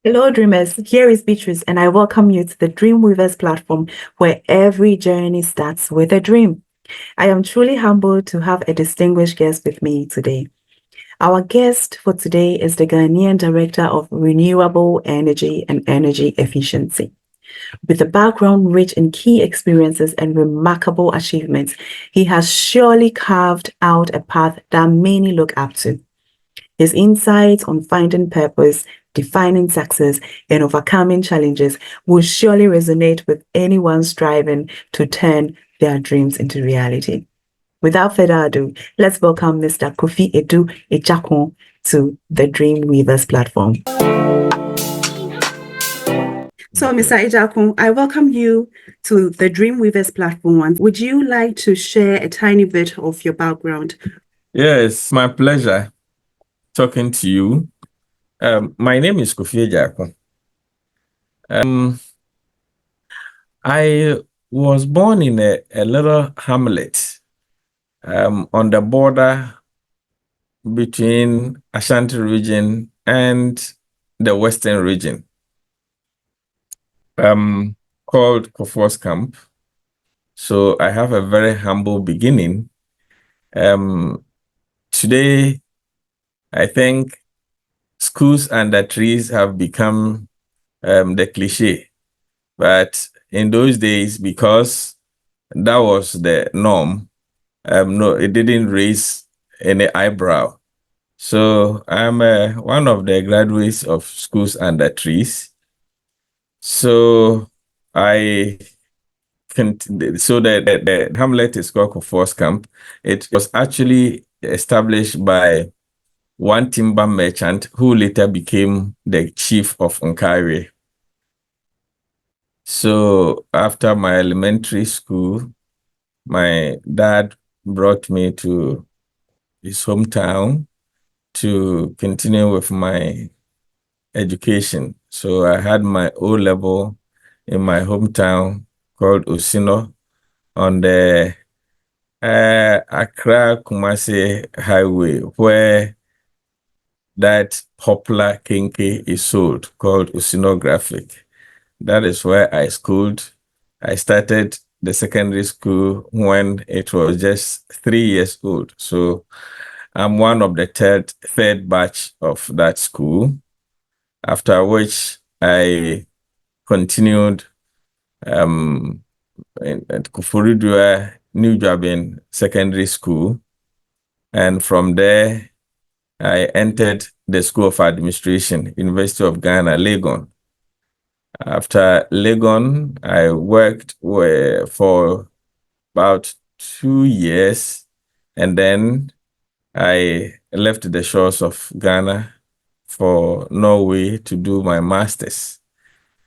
Hello, dreamers. Here is Beatrice, and I welcome you to the Dreamweavers platform where every journey starts with a dream. I am truly humbled to have a distinguished guest with me today. Our guest for today is the Ghanaian Director of Renewable Energy and Energy Efficiency. With a background rich in key experiences and remarkable achievements, he has surely carved out a path that many look up to. His insights on finding purpose, defining success, and overcoming challenges will surely resonate with anyone striving to turn their dreams into reality. Without further ado, let's welcome Mr. Kofi Agyarko to the Dream Weavers platform. So, Mr. Agyarko, I welcome you to the Dream Weavers platform. Would you like to share a tiny bit of your background? Yes, my pleasure talking to you. My name is Kofi Agyarko. I was born in a little hamlet on the border between Ashanti region and the Western region, called Kofo's Camp. So I have a very humble beginning. Today, I think schools under trees have become the cliche. But in those days, because that was the norm, no, it didn't raise any eyebrow. So I'm one of the graduates of schools under trees. So I so the hamlet is called Kofo's Camp. It was actually established by one timber merchant who later became the chief of Nkari. So after my elementary school, my dad brought me to his hometown to continue with my education. So I had my O level in my hometown called Osino on the Accra Kumasi Highway, where that popular kinky is sold called Oceanographic. That is where I schooled. I started the secondary school when it was just 3 years old. So I'm one of the third batch of that school, after which I continued at Kufuridua New Jabin Secondary School. And from there, I entered the School of Administration, University of Ghana, Legon. After Legon, I worked for about 2 years, and then I left the shores of Ghana for Norway to do my master's.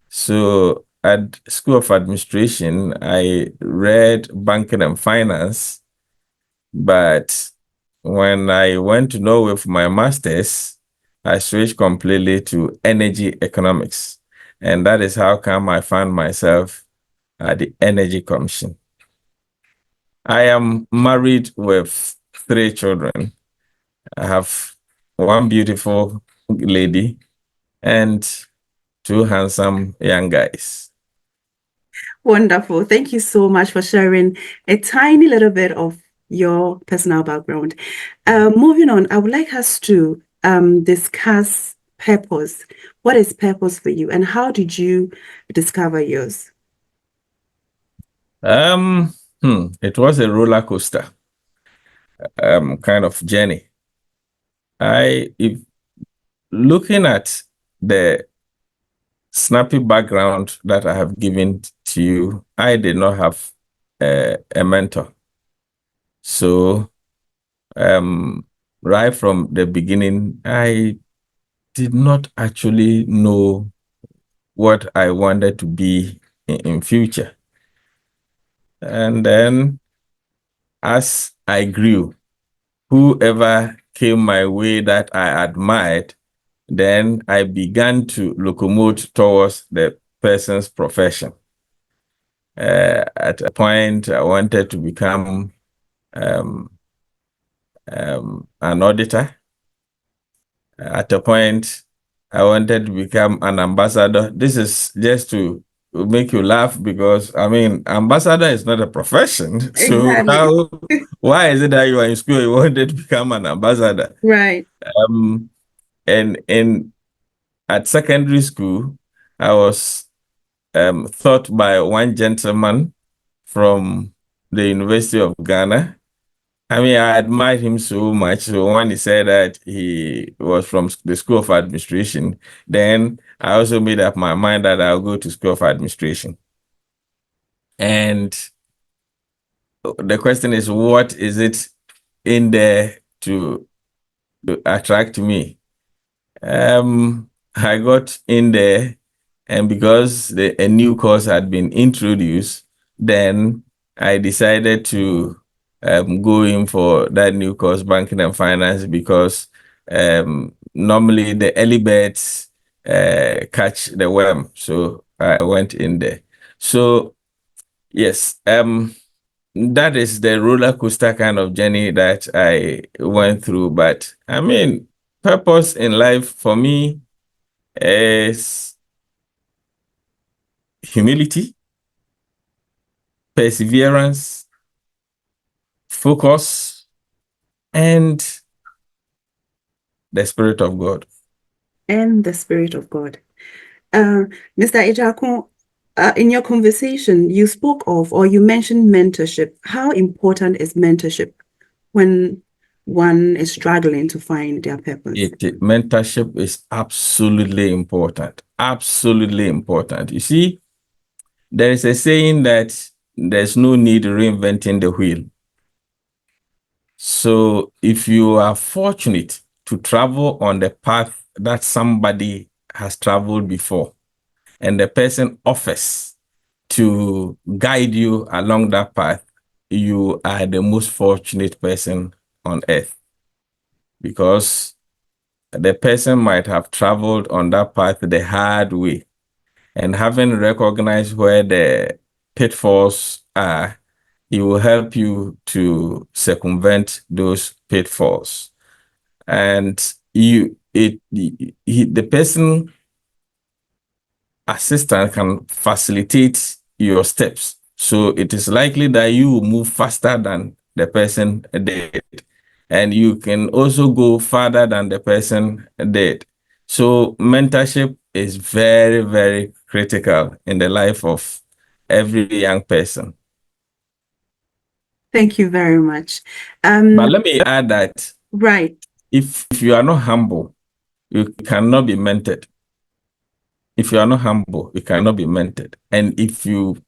So at School of Administration, I read banking and finance, but when I went to Norway for my master's, I switched completely to energy economics. And that is how come I found myself at the Energy Commission. I am married with 3 children. I have one beautiful lady and 2 handsome young guys. Wonderful. Thank you so much for sharing a tiny little bit of your personal background. Moving on, I would like us to discuss purpose. What is purpose for you, and how did you discover yours? It was a roller coaster kind of journey. If looking at the snappy background that I have given to you, I did not have a mentor. So right from the beginning, I did not actually know what I wanted to be in future. And then as I grew, whoever came my way that I admired, then I began to locomote towards the person's profession. At a point, I wanted to become an auditor. At a point, I wanted to become an ambassador. This is just to make you laugh because, I mean, ambassador is not a profession. So Exactly. why is it that you are in school, you wanted to become an ambassador? Right. Um, and at secondary school, I was taught by one gentleman from the University of Ghana. I mean, I admired him so much. So when he said that he was from the School of Administration, then I also made up my mind that I'll go to School of Administration. And the question is, what is it in there to attract me? I got in there, and because a new course had been introduced, then I decided to go in for that new course, banking and finance, because normally the early birds catch the worm. So I went in there. So yes, that is the roller coaster kind of journey that I went through. But I mean, purpose in life for me is humility, perseverance, focus, and the Spirit of God. And the Spirit of God. Mr. Agyarko, in your conversation, you spoke of or you mentioned mentorship. How important is mentorship when one is struggling to find their purpose? Mentorship is absolutely important. Absolutely important. You see, there is a saying that there's no need reinventing the wheel. So if you are fortunate to travel on the path that somebody has traveled before, and the person offers to guide you along that path, you are the most fortunate person on earth, because the person might have traveled on that path the hard way, and having recognized where the pitfalls are, he will help you to circumvent those pitfalls. And the person assistant can facilitate your steps. So it is likely that you will move faster than the person did. And you can also go farther than the person did. So mentorship is very, very critical in the life of every young person. Thank you very much. But let me add that Right. if you are not humble, you cannot be mentored. If you are not humble, you cannot be mentored. And if you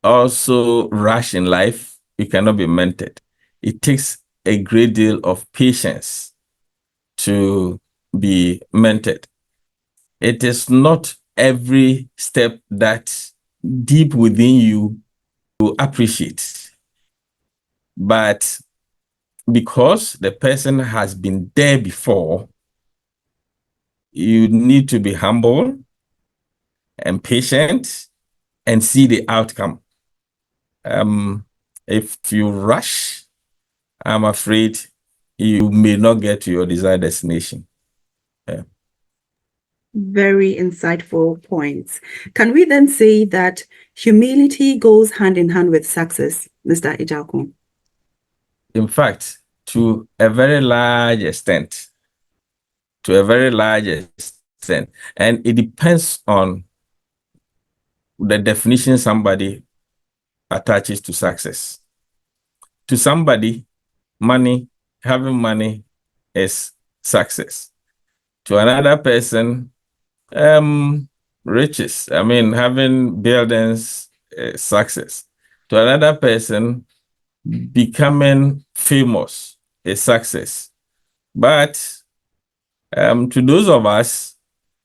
also rush in life, you cannot be mentored. It takes a great deal of patience to be mentored. It is not every step that deep within you appreciate, but because the person has been there before, you need to be humble and patient and see the outcome. If you rush, I'm afraid you may not get to your desired destination. Yeah. Very insightful points. Can we then say that humility goes hand in hand with success, Mr. Agyarko? In fact, to a very large extent, and it depends on the definition somebody attaches to success. To somebody, having money is success. To another person, riches, I mean, having buildings is success. To another person, becoming famous is success. But to those of us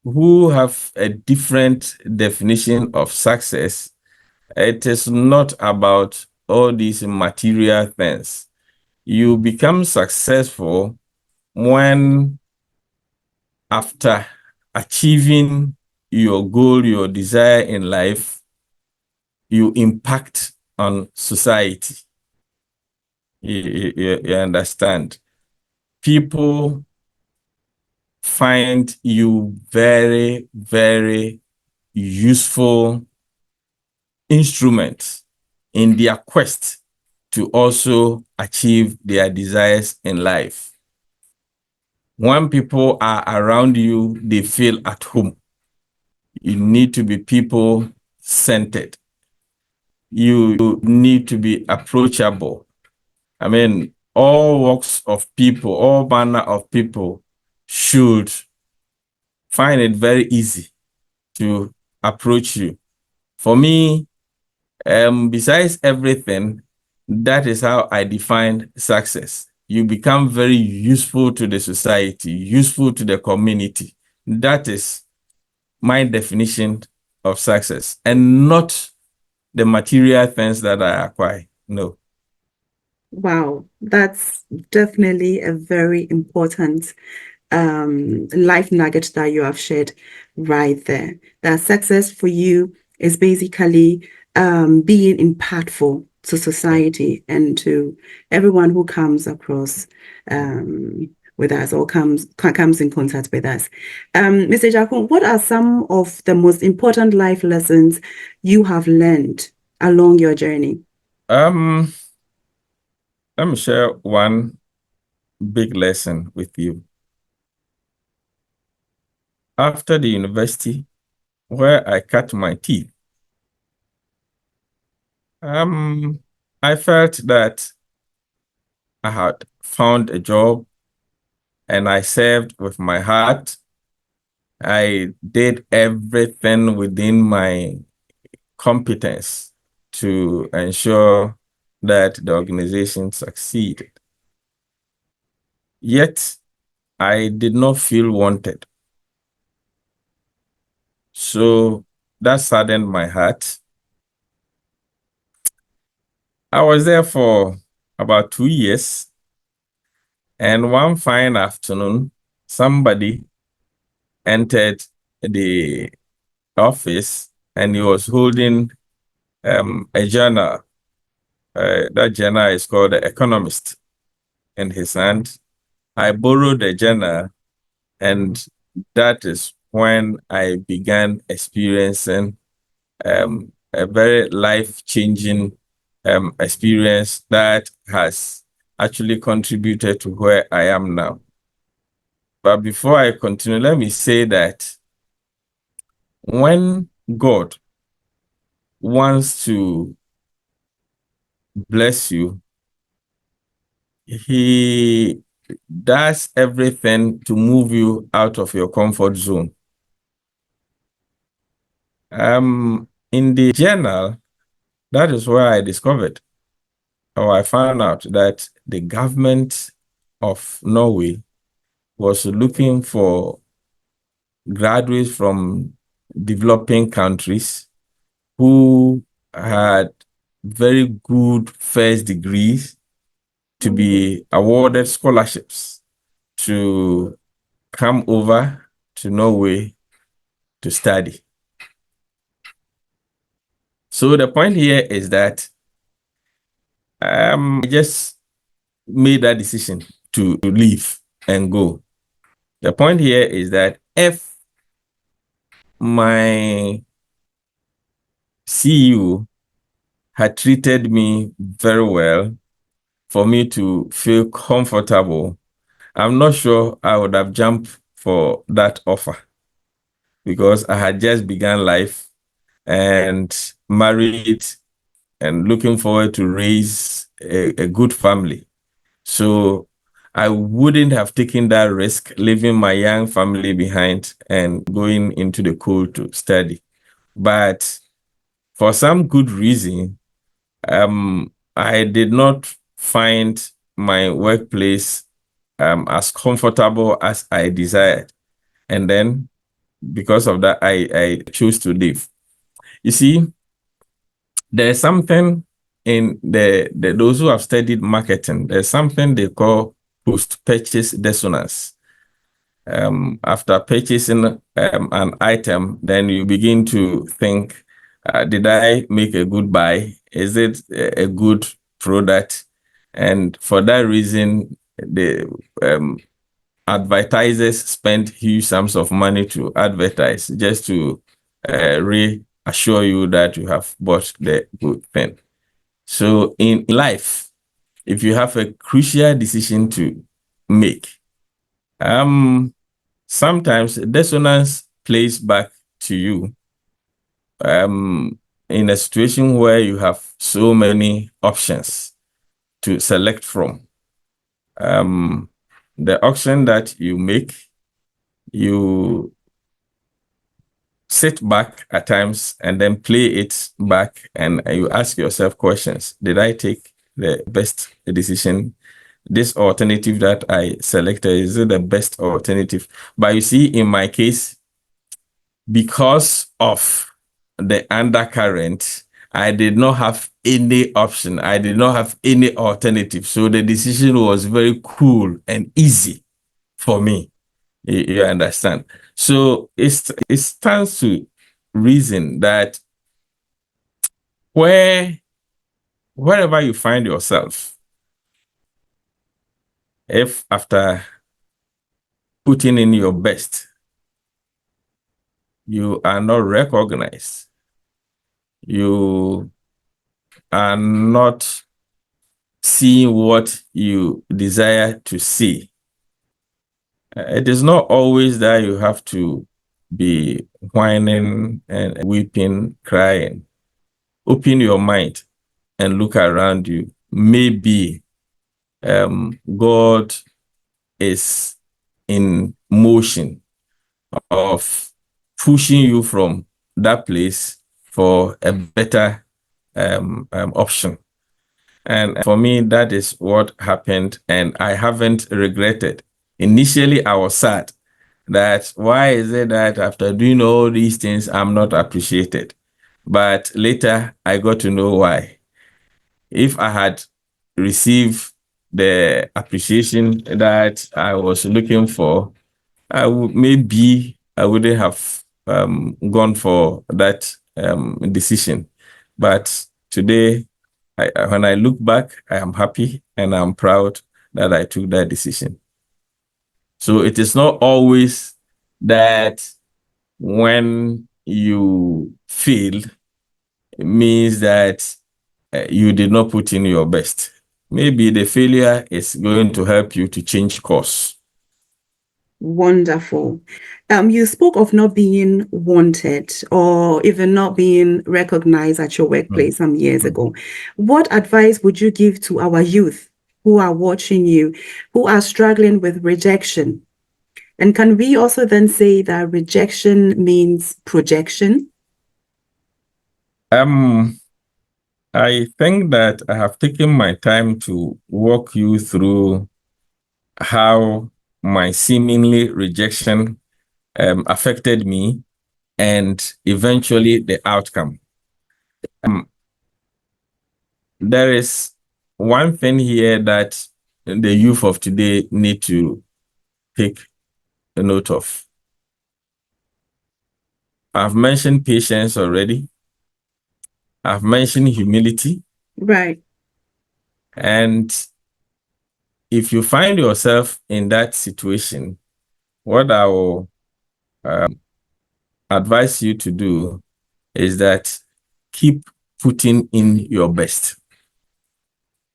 who have a different definition of success, it is not about all these material things. You become successful when, after achieving your goal, your desire in life, you impact on society. You understand? People find you very, very useful instruments in their quest to also achieve their desires in life. When people are around you, they feel at home. You need to be people-centered. You need to be approachable. I mean, all walks of people, all manner of people should find it very easy to approach you. For me, besides everything, that is how I define success. You become very useful to the society, useful to the community. That is my definition of success, and not the material things that I acquire. No. Wow, that's definitely a very important life nugget that you have shared right there. That success for you is basically being impactful to society and to everyone who comes across with us or comes in contact with us. Mr. Agyarko, what are some of the most important life lessons you have learned along your journey? Let me share one big lesson with you. After the university, where I cut my teeth, I felt that I had found a job and I served with my heart. I did everything within my competence to ensure that the organization succeeded. Yet, I did not feel wanted. So that saddened my heart. I was there for about 2 years. And one fine afternoon, somebody entered the office and he was holding a journal. That journal is called The Economist in his hand. I borrowed the journal, and that is when I began experiencing a very life-changing experience that has actually contributed to where I am now. But before I continue, let me say that when God wants to bless you, He does everything to move you out of your comfort zone. In the journal, that is where I discovered, or I found out that the government of Norway was looking for graduates from developing countries who had very good first degrees to be awarded scholarships to come over to Norway to study. So the point here is that I just made that decision to leave and go. The point here is that if my CEO had treated me very well for me to feel comfortable, I'm not sure I would have jumped for that offer, because I had just begun life and married and looking forward to raise a good family. So I wouldn't have taken that risk, leaving my young family behind and going into the cold to study. But for some good reason, I did not find my workplace as comfortable as I desired. And then because of that, I chose to leave. You see, there's something in those who have studied marketing, there's something they call post-purchase dissonance. After purchasing an item, then you begin to think, did I make a good buy? Is it a good product? And for that reason, advertisers spend huge sums of money to advertise just to reassure you that you have bought the good thing. So in life, if you have a crucial decision to make, sometimes dissonance plays back to you in a situation where you have so many options to select from. The option that you make, you sit back at times and then play it back, and you ask yourself questions. Did I take the best decision? This alternative that I selected, is it the best alternative? But you see, in my case, because of the undercurrent, I did not have any option. I did not have any alternative. So the decision was very cool and easy for me. You understand? So it stands to reason that wherever you find yourself, if after putting in your best, you are not recognized, you are not seeing what you desire to see, it is not always that you have to be whining and weeping, crying. Open your mind and look around you. Maybe God is in motion of pushing you from that place for a better option. And for me, that is what happened, and I haven't regretted. Initially, I was sad that why is it that after doing all these things, I'm not appreciated? But later, I got to know why. If I had received the appreciation that I was looking for, maybe I wouldn't have gone for that decision. But today, when I look back, I am happy and I'm proud that I took that decision. So it is not always that when you fail, it means that you did not put in your best. Maybe the failure is going to help you to change course. Wonderful. You spoke of not being wanted or even not being recognized at your workplace some years ago. What advice would you give to our youth who are watching you, who are struggling with rejection? And can we also then say that rejection means projection? I think that I have taken my time to walk you through how my seemingly rejection affected me and eventually the outcome. There is one thing here that the youth of today need to take a note of. I've mentioned patience already. I've mentioned humility. Right. And if you find yourself in that situation, what I will advise you to do is that keep putting in your best.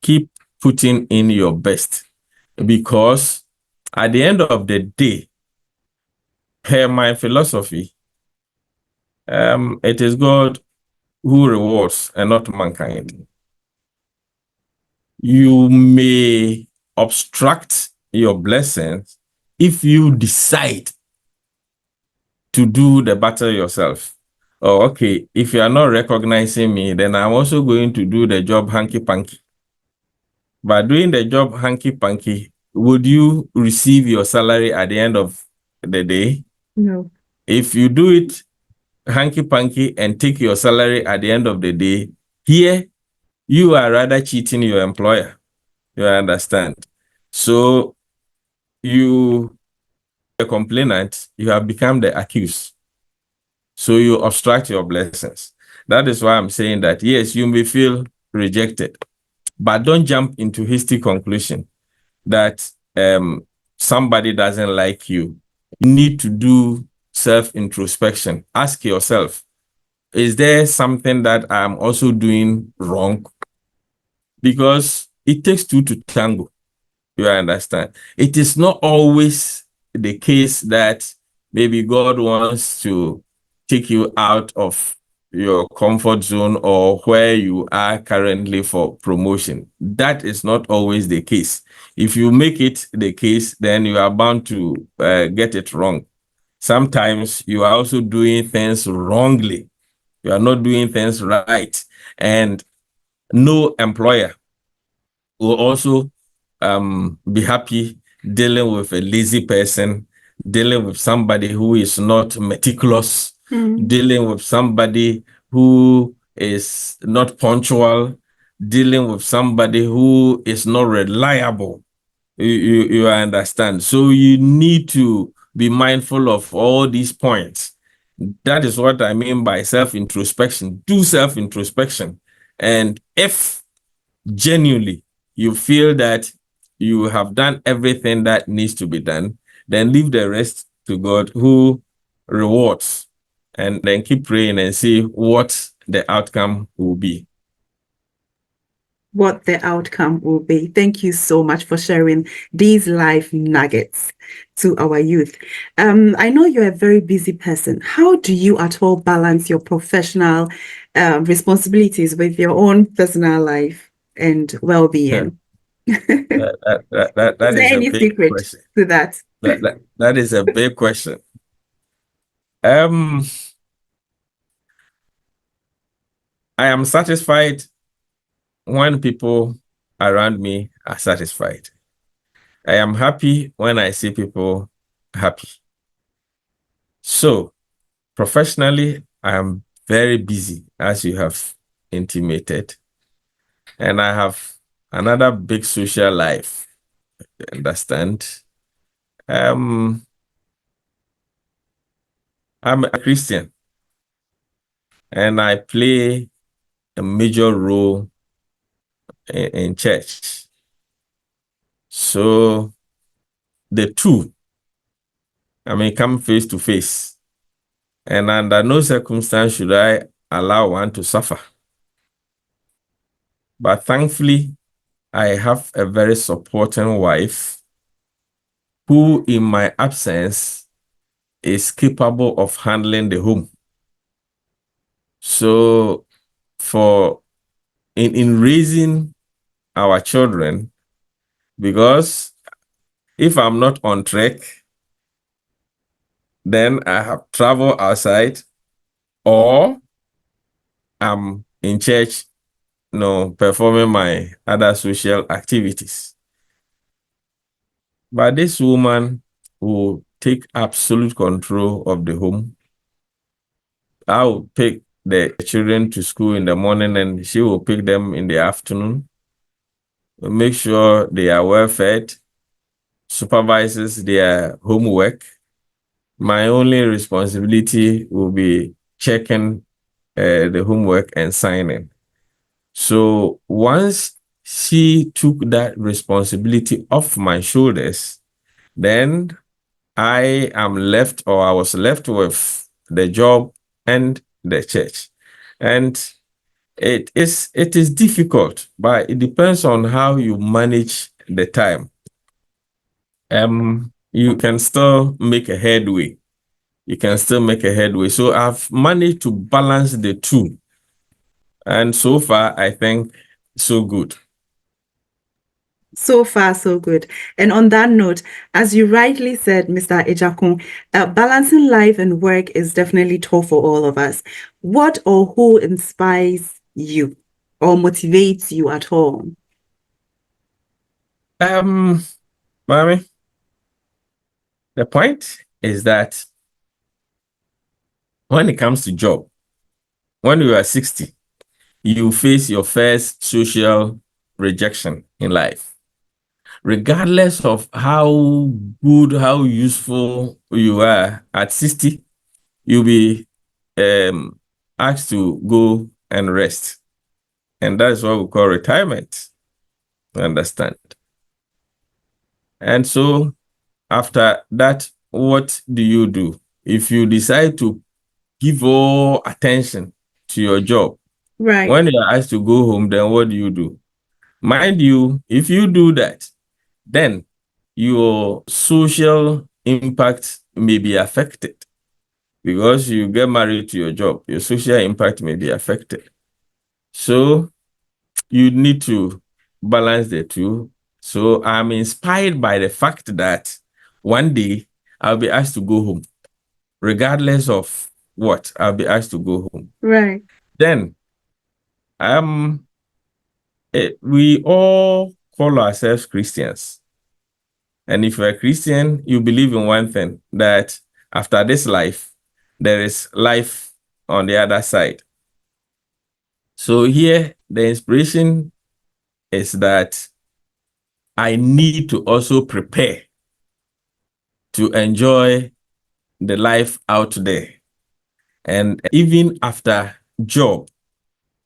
Keep putting in your best, because at the end of the day, per my philosophy, it is God who rewards and not mankind. You may obstruct your blessings if you decide to do the battle yourself. Oh, okay, if you are not recognizing me, then I'm also going to do the job hanky-panky. By doing the job hanky-panky, would you receive your salary at the end of the day? No. If you do it hanky-panky and take your salary at the end of the day, here, you are rather cheating your employer. You understand? So you, the complainant, you have become the accused. So you obstruct your blessings. That is why I'm saying that, yes, you may feel rejected, but don't jump into hasty conclusion that somebody doesn't like you, you need to do self-introspection. Ask yourself, is there something that I'm also doing wrong? Because it takes two to tango. You understand? It is not always the case that maybe God wants to take you out of your comfort zone or where you are currently for promotion. That is not always the case. If you make it the case, then you are bound to get it wrong. Sometimes you are also doing things wrongly. You are not doing things right. And no employer will also be happy dealing with a lazy person, dealing with somebody who is not meticulous, dealing with somebody who is not punctual, dealing with somebody who is not reliable. You understand? So you need to be mindful of all these points. That is what I mean by self-introspection. Do self-introspection. And if genuinely you feel that you have done everything that needs to be done, then leave the rest to God who rewards, and then keep praying and see what the outcome will be. What the outcome will be. Thank you so much for sharing these life nuggets to our youth. I know you're a very busy person. How do you at all balance your professional responsibilities with your own personal life and well-being? That Is there is a any big secret question. to that? That is a big question. I am satisfied when people around me are satisfied. I am happy when I see people happy. So professionally, I am very busy, as you have intimated, and I have another big social life. You understand? I'm a Christian, and I play a major role in church. So the two, come face to face, and under no circumstance should I allow one to suffer. But thankfully, I have a very supporting wife who, in my absence, is capable of handling the home. So for in raising our children, because if I'm not on track, then I have travel outside or I'm in church, performing my other social activities. But this woman will take absolute control of the home. I will pick the children to school in the morning and she will pick them in the afternoon. Make sure they are well fed, supervises their homework. My only responsibility will be checking the homework and signing. So once she took that responsibility off my shoulders, then I was left with the job and the church. And it is difficult, but it depends on how you manage the time. You can still make a headway. You can still make a headway. So I've managed to balance the two. And so far, I think so good. So far, so good. And on that note, as you rightly said, Mr. Agyarko, balancing life and work is definitely tough for all of us. What or who inspires you or motivates you at all? Mommy, the point is that when it comes to job, when you are 60, you face your first social rejection in life. Regardless of how good, how useful you are at 60, you'll be asked to go and rest. And that's what we call retirement. Understand? And so After that, what do you do? If you decide to give all attention to your job, Right. when you're asked to go home, then what do you do? Mind you, if you do that, then your social impact may be affected because you get married to your job. Your social impact may be affected. So you need to balance the two. So I'm inspired by the fact that one day I'll be asked to go home, regardless of what, I'll be asked to go home. Right. Then um, we all call ourselves Christians. And if you're a Christian, you believe in one thing, that after this life, there is life on the other side. So here, the inspiration is that I need to also prepare to enjoy the life out there. And even after job,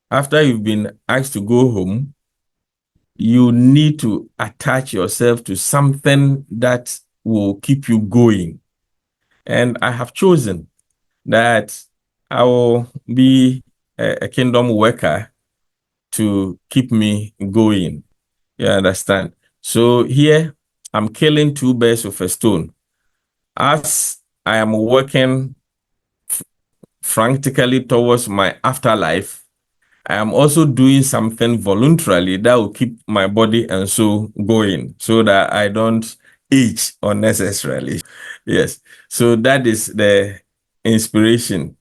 after you've been asked to go home, you need to attach yourself to something that will keep you going. And I have chosen that I will be a kingdom worker to keep me going. You understand? So here, I'm killing two birds with a stone. As I am working frantically towards my afterlife, I am also doing something voluntarily that will keep my body and soul going so that I don't age unnecessarily. Yes. So that is the inspiration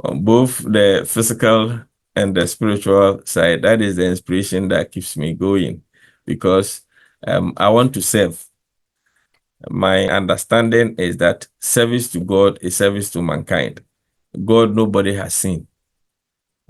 on both the physical and the spiritual side. That is the inspiration that keeps me going because I want to serve. My understanding is that service to God is service to mankind. God, nobody has seen.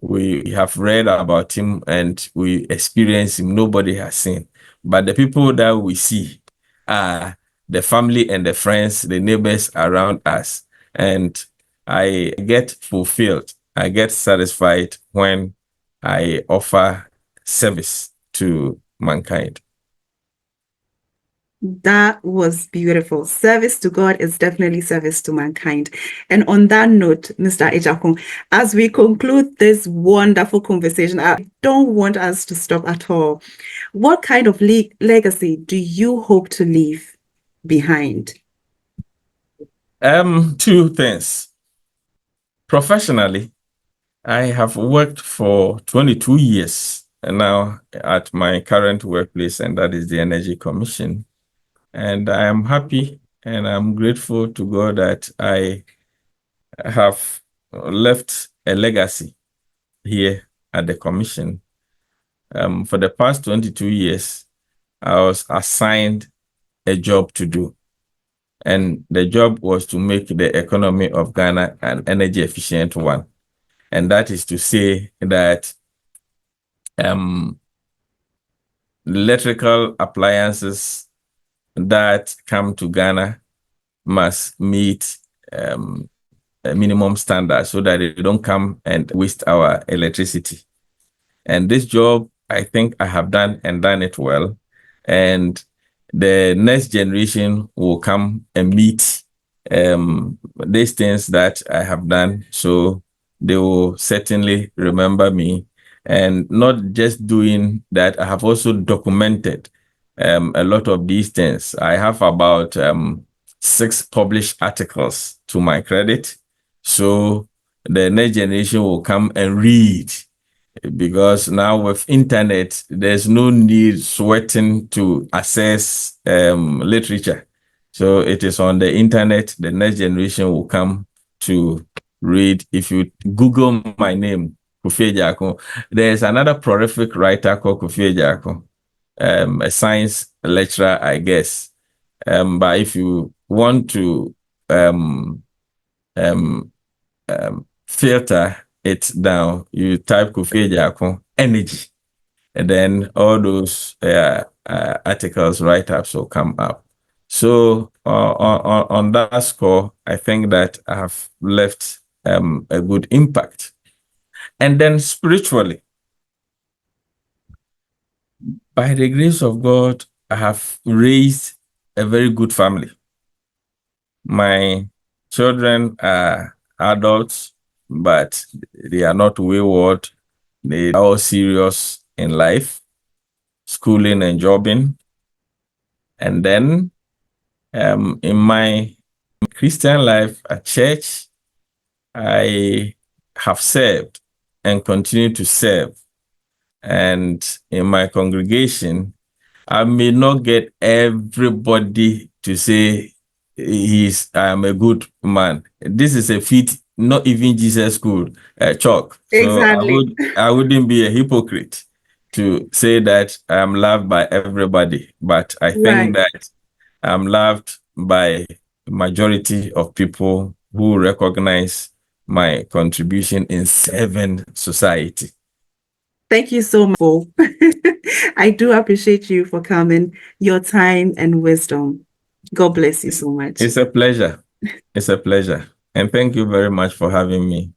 We have read about him and we experience him. Nobody has seen. But the people that we see are the family and the friends, the neighbors around us. And I get fulfilled. I get satisfied when I offer service to mankind. That was beautiful. Service to God is definitely service to mankind. And on that note, Mr. Agyarko, as we conclude this wonderful conversation, I don't want us to stop at all. What kind of legacy do you hope to leave behind? Two things. Professionally, I have worked for 22 years now at my current workplace, and that is the Energy Commission. And I am happy and I'm grateful to God that I have left a legacy here at the Commission. For the past 22 years, I was assigned a job to do. And the job was to make the economy of Ghana an energy efficient one. And that is to say that electrical appliances that come to Ghana must meet a minimum standard so that they don't come and waste our electricity. And this job, I think I have done and done it well. And the next generation will come and meet these things that I have done. So they will certainly remember me. And not just doing that, I have also documented a lot of these things. I have about 6 published articles to my credit. So the next generation will come and read because now with internet, there's no need sweating to access literature. So it is on the internet. The next generation will come to read. If you Google my name, Kofi Agyarko, there's another prolific writer called Kofi Agyarko, a science lecturer, I guess. But if you want to um, um, filter it down, you type Kofi Agyarko energy, and then all those articles, write-ups will come up. So on that score, I think that I have left a good impact. And then spiritually, by the grace of God, I have raised a very good family. My children are adults, but they are not wayward. They are all serious in life, schooling and jobbing. And then in my Christian life at church, I have served and continue to serve. And in my congregation, I may not get everybody to say I am a good man. This is a feat, not even Jesus could chalk. So Exactly. I wouldn't be a hypocrite to say that I am loved by everybody, but I think Right. that I'm loved by majority of people who recognize my contribution in serving society. Thank you so much for I do appreciate you for coming, your time and wisdom. God bless you so much. It's a pleasure. It's a pleasure. And thank you very much for having me.